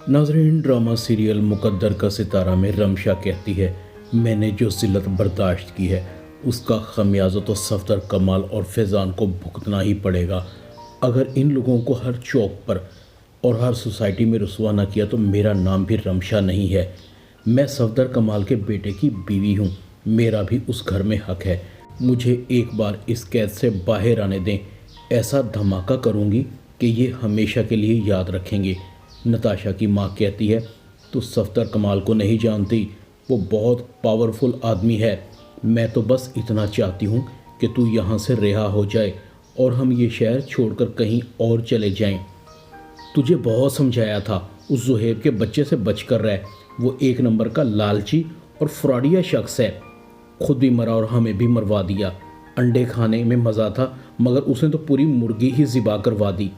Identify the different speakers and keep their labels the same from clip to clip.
Speaker 1: नाज़रीन, drama serial मुकद्दर का सितारा में रमशा कहती है, मैंने जो ज़िल्लत बर्दाश्त की है उसका खमियाजा तो सफदर कमाल और फैज़ान को भुगतना ही पड़ेगा। अगर इन लोगों को हर चौक पर और हर सोसाइटी में रुसवा न किया तो मेरा नाम भी रमशा नहीं है। मैं सफदर कमाल के बेटे की बीवी हूँ, मेरा भी उस घर में हक है। मुझे एक बार इस कैद से बाहर आने दें, ऐसा धमाका करूँगी कि ये हमेशा के लिए याद रखेंगे। नताशा की माँ कहती है, तू सफदर कमाल को नहीं जानती, वो बहुत पावरफुल आदमी है। मैं तो बस इतना चाहती हूँ कि तू यहाँ से रिहा हो जाए और हम ये शहर छोड़कर कहीं और चले जाएं। तुझे बहुत समझाया था, उस जुहेब के बच्चे से बचकर रह, वो एक नंबर का लालची और फ्रॉडिया शख्स है। खुद भी मरा और हमें भी मरवा दिया। अंडे खाने में मज़ा था मगर उसने तो पूरी मुर्गी ही ज़िबा करवा दी।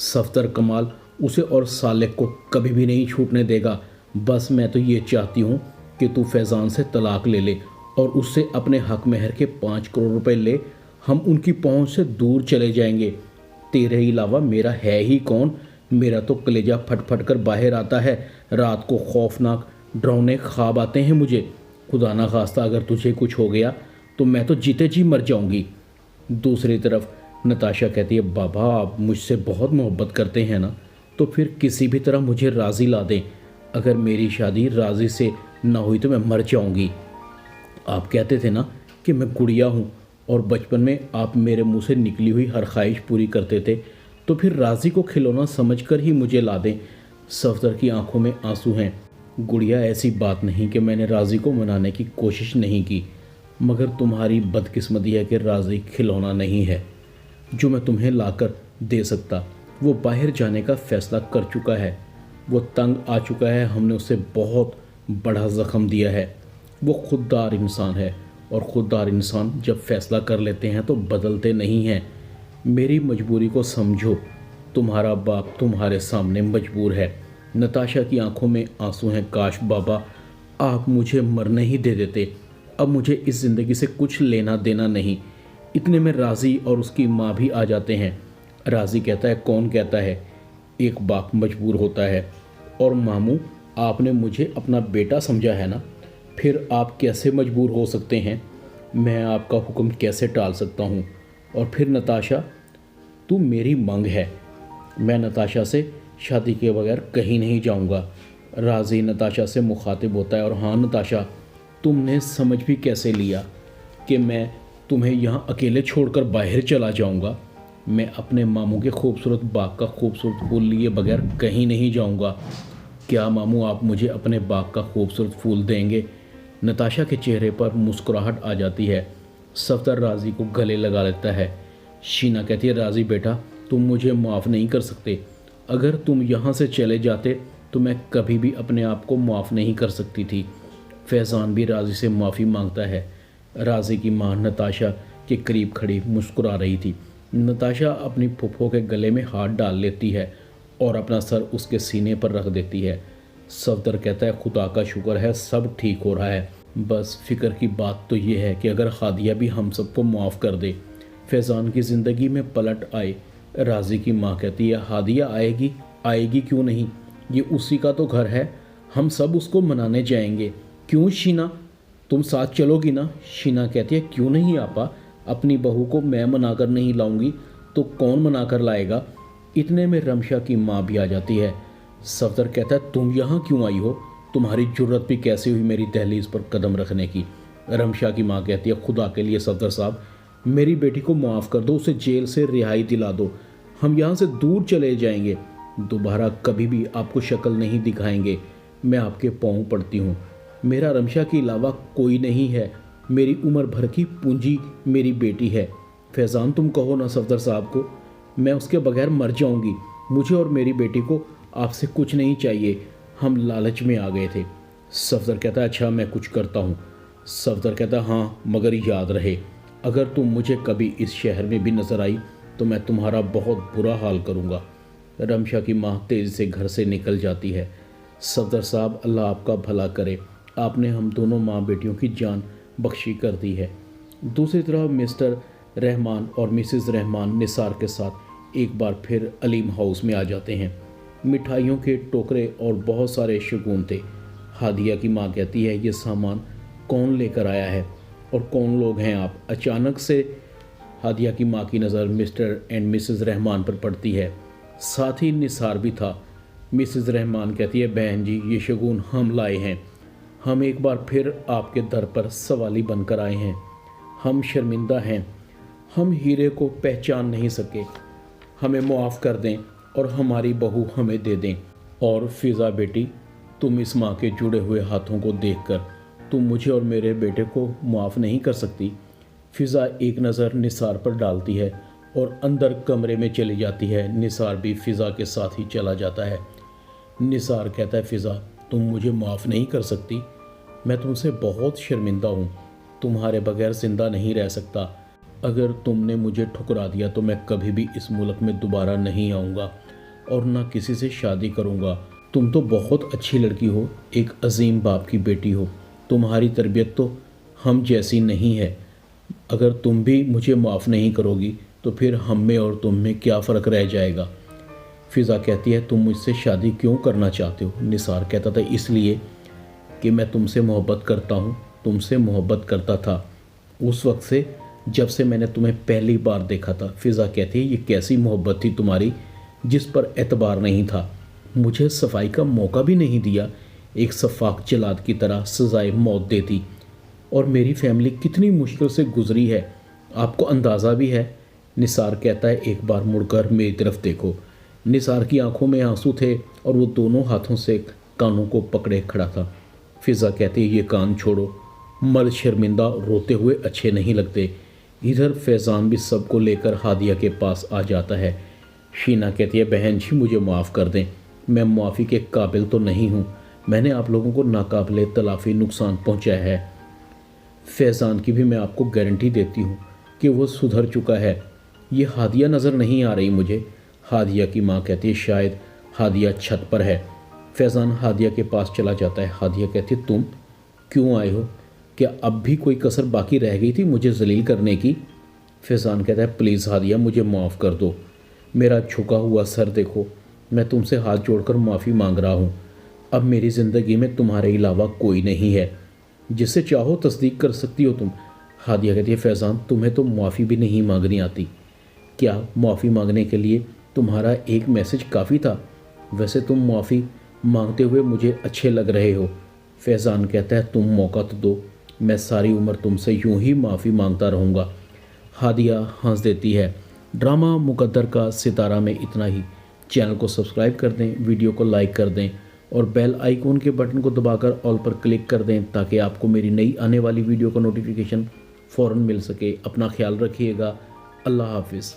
Speaker 1: सफदर कमाल उसे और सालेक को कभी भी नहीं छूटने देगा। बस मैं तो ये चाहती हूँ कि तू फैज़ान से तलाक ले ले और उससे अपने हक महर के 5 करोड़ रुपए ले। हम उनकी पहुँच से दूर चले जाएंगे। तेरे अलावा मेरा है ही कौन। मेरा तो कलेजा फट फट कर बाहर आता है। रात को खौफनाक डरावने ख्वाब आते हैं मुझे। खुदा ना खास्ता अगर तुझे कुछ हो गया तो मैं तो जीते जी मर जाऊंगी। दूसरी तरफ नताशा कहती है, बाबा आप मुझसे बहुत मोहब्बत करते हैं ना, तो फिर किसी भी तरह मुझे राज़ी ला दें। अगर मेरी शादी राज़ी से ना हुई तो मैं मर जाऊंगी। आप कहते थे ना कि मैं गुड़िया हूँ और बचपन में आप मेरे मुंह से निकली हुई हर ख्वाहिश पूरी करते थे, तो फिर राज़ी को खिलौना समझकर ही मुझे ला दें। सफदर की आंखों में आंसू हैं। गुड़िया, ऐसी बात नहीं कि मैंने राज़ी को मनाने की कोशिश नहीं की, मगर तुम्हारी बदकिस्मती है कि राज़ी खिलौना नहीं है जो मैं तुम्हें लाकर दे सकता। वो बाहर जाने का फ़ैसला कर चुका है, वो तंग आ चुका है, हमने उसे बहुत बड़ा ज़ख्म दिया है। वो खुददार इंसान है और खुददार इंसान जब फ़ैसला कर लेते हैं तो बदलते नहीं हैं। मेरी मजबूरी को समझो, तुम्हारा बाप तुम्हारे सामने मजबूर है। नताशा की आंखों में आंसू हैं। काश बाबा आप मुझे मरने ही दे देते। अब मुझे इस ज़िंदगी से कुछ लेना देना नहीं। इतने में राज़ी और उसकी माँ भी आ जाते हैं। राज़ी कहता है, कौन कहता है एक बाप मजबूर होता है। और मामू, आपने मुझे अपना बेटा समझा है ना, फिर आप कैसे मजबूर हो सकते हैं। मैं आपका हुक्म कैसे टाल सकता हूँ। और फिर नताशा, तू मेरी मंग है, मैं नताशा से शादी के बगैर कहीं नहीं जाऊँगा। राज़ी नताशा से मुखातिब होता है, और हाँ नताशा, तुमने समझ भी कैसे लिया कि मैं तुम्हें यहाँ अकेले छोड़कर बाहर चला जाऊँगा। मैं अपने मामू के खूबसूरत बाग का खूबसूरत फूल लिए बगैर कहीं नहीं जाऊँगा। क्या मामू आप मुझे अपने बाग का खूबसूरत फूल देंगे। नताशा के चेहरे पर मुस्कुराहट आ जाती है। सफदर राज़ी को गले लगा लेता है। शीना कहती है, राज़ी बेटा, तुम मुझे माफ़ नहीं कर सकते। अगर तुम यहाँ से चले जाते तो मैं कभी भी अपने आप को माफ़ नहीं कर सकती थी। फैज़ान भी राज़ी से माफ़ी मांगता है। राज़ी की माँ नताशा के करीब खड़ी मुस्कुरा रही थी। नताशा अपनी फुफ्फो के गले में हाथ डाल लेती है और अपना सर उसके सीने पर रख देती है। सफदर कहता है, खुदा का शुक्र है सब ठीक हो रहा है। बस फ़िक्र की बात तो ये है कि अगर हादिया भी हम सबको माफ़ कर दे, फैज़ान की ज़िंदगी में पलट आए। राज़ी की माँ कहती है, हादिया आएगी, आएगी क्यों नहीं, ये उसी का तो घर है, हम सब उसको मनाने जाएंगे। क्यों शीना, तुम साथ चलोगी ना। शीना कहती है, क्यों नहीं आपा, अपनी बहू को मैं मनाकर नहीं लाऊंगी तो कौन मनाकर लाएगा। इतने में रमशा की माँ भी आ जाती है। सफदर कहता है, तुम यहाँ क्यों आई हो, तुम्हारी जुर्रत भी कैसे हुई मेरी दहलीज पर कदम रखने की। रमशा की माँ कहती है, खुदा के लिए सफदर साहब, मेरी बेटी को माफ़ कर दो, उसे जेल से रिहाई दिला दो, हम यहाँ से दूर चले जाएंगे, दोबारा कभी भी आपको शक्ल नहीं दिखाएंगे। मैं आपके पाँव पड़ती हूँ, मेरा रमशा के अलावा कोई नहीं है, मेरी उम्र भर की पूंजी मेरी बेटी है। फैज़ान तुम कहो ना सफदर साहब को, मैं उसके बगैर मर जाऊंगी। मुझे और मेरी बेटी को आपसे कुछ नहीं चाहिए, हम लालच में आ गए थे। सफदर कहता है, अच्छा मैं कुछ करता हूँ। सफदर कहता है, हाँ मगर याद रहे, अगर तुम मुझे कभी इस शहर में भी नज़र आई तो मैं तुम्हारा बहुत बुरा हाल करूँगा। रमशा की माँ तेज़ी से घर से निकल जाती है। सफदर साहब, अल्लाह आपका भला करे, आपने हम दोनों माँ बेटियों की जान बख्शी कर दी है। दूसरी तरफ मिस्टर रहमान और मिसेस रहमान निसार के साथ एक बार फिर अलीम हाउस में आ जाते हैं। मिठाइयों के टोकरे और बहुत सारे शगुन थे। हादिया की माँ कहती है, ये सामान कौन लेकर आया है और कौन लोग हैं आप? अचानक से हादिया की माँ की नज़र मिस्टर एंड मिसेस रहमान पर पड़ती है, साथ ही निसार भी था। मिसेस रहमान कहती है, बहन जी ये शगुन हम लाए हैं, हम एक बार फिर आपके दर पर सवाली बनकर आए हैं, हम शर्मिंदा हैं, हम हीरे को पहचान नहीं सके, हमें मुआफ़ कर दें और हमारी बहू हमें दे दें। और फ़िज़ा बेटी, तुम इस माँ के जुड़े हुए हाथों को देखकर तुम मुझे और मेरे बेटे को मुआफ़ नहीं कर सकती। फ़िज़ा एक नज़र निसार पर डालती है और अंदर कमरे में चली जाती है। निसार भी फ़िज़ा के साथ ही चला जाता है। निसार कहता है, फ़िज़ा तुम मुझे माफ़ नहीं कर सकती, मैं तुमसे बहुत शर्मिंदा हूँ, तुम्हारे बगैर ज़िंदा नहीं रह सकता। अगर तुमने मुझे ठुकरा दिया तो मैं कभी भी इस मुल्क में दोबारा नहीं आऊँगा और ना किसी से शादी करूँगा। तुम तो बहुत अच्छी लड़की हो, एक अजीम बाप की बेटी हो, तुम्हारी तरबियत तो हम जैसी नहीं है। अगर तुम भी मुझे माफ़ नहीं करोगी तो फिर हम में और तुम में क्या फ़र्क रह जाएगा। फ़िज़ा कहती है, तुम मुझसे शादी क्यों करना चाहते हो? निसार कहता था, इसलिए कि मैं तुमसे मोहब्बत करता हूँ, तुमसे मोहब्बत करता था उस वक्त से जब से मैंने तुम्हें पहली बार देखा था। फ़िज़ा कहती है, ये कैसी मोहब्बत थी तुम्हारी जिस पर एतबार नहीं था, मुझे सफाई का मौका भी नहीं दिया, एक सफाक जलाद की तरह सजाए मौत देती। और मेरी फैमिली कितनी मुश्किल से गुजरी है, आपको अंदाज़ा भी है। निसार कहता है, एक बार मुड़कर मेरी तरफ देखो। निसार की आंखों में आंसू थे और वो दोनों हाथों से कानों को पकड़े खड़ा था। फ़िज़ा कहती है, ये कान छोड़ो, मर्द शर्मिंदा रोते हुए अच्छे नहीं लगते। इधर फैज़ान भी सबको लेकर हादिया के पास आ जाता है। शीना कहती है, बहन जी मुझे माफ़ कर दें, मैं मुआफ़ी के काबिल तो नहीं हूँ, मैंने आप लोगों को नाकाबिले तलाफ़ी नुकसान पहुँचाया है। फैज़ान की भी मैं आपको गारंटी देती हूँ कि वो सुधर चुका है। ये हादिया नज़र नहीं आ रही मुझे। हादिया की माँ कहती है, शायद हादिया छत पर है। फैज़ान हादिया के पास चला जाता है। हादिया कहती है, तुम क्यों आए हो? क्या अब भी कोई कसर बाकी रह गई थी मुझे जलील करने की? फैज़ान कहता है, प्लीज़ हादिया मुझे माफ़ कर दो, मेरा झुका हुआ सर देखो, मैं तुमसे हाथ जोड़कर माफ़ी मांग रहा हूँ। अब मेरी ज़िंदगी में तुम्हारे अलावा कोई नहीं है, जिससे चाहो तस्दीक कर सकती हो तुम। हादिया कहती है, फैज़ान तुम्हें तो माफ़ी भी नहीं मांगनी आती, क्या माफ़ी मांगने के लिए तुम्हारा एक मैसेज काफ़ी था? वैसे तुम माफ़ी मांगते हुए मुझे अच्छे लग रहे हो। फैज़ान कहता है, तुम मौका तो दो, मैं सारी उम्र तुमसे यूं ही माफ़ी मांगता रहूँगा। हादिया हंस देती है। ड्रामा मुकद्दर का सितारा में इतना ही। चैनल को सब्सक्राइब कर दें, वीडियो को लाइक कर दें और बेल आइकॉन के बटन को दबाकर ऑल पर क्लिक कर दें ताकि आपको मेरी नई आने वाली वीडियो का नोटिफिकेशन फ़ौरन मिल सके। अपना ख्याल रखिएगा। अल्लाह हाफिज़।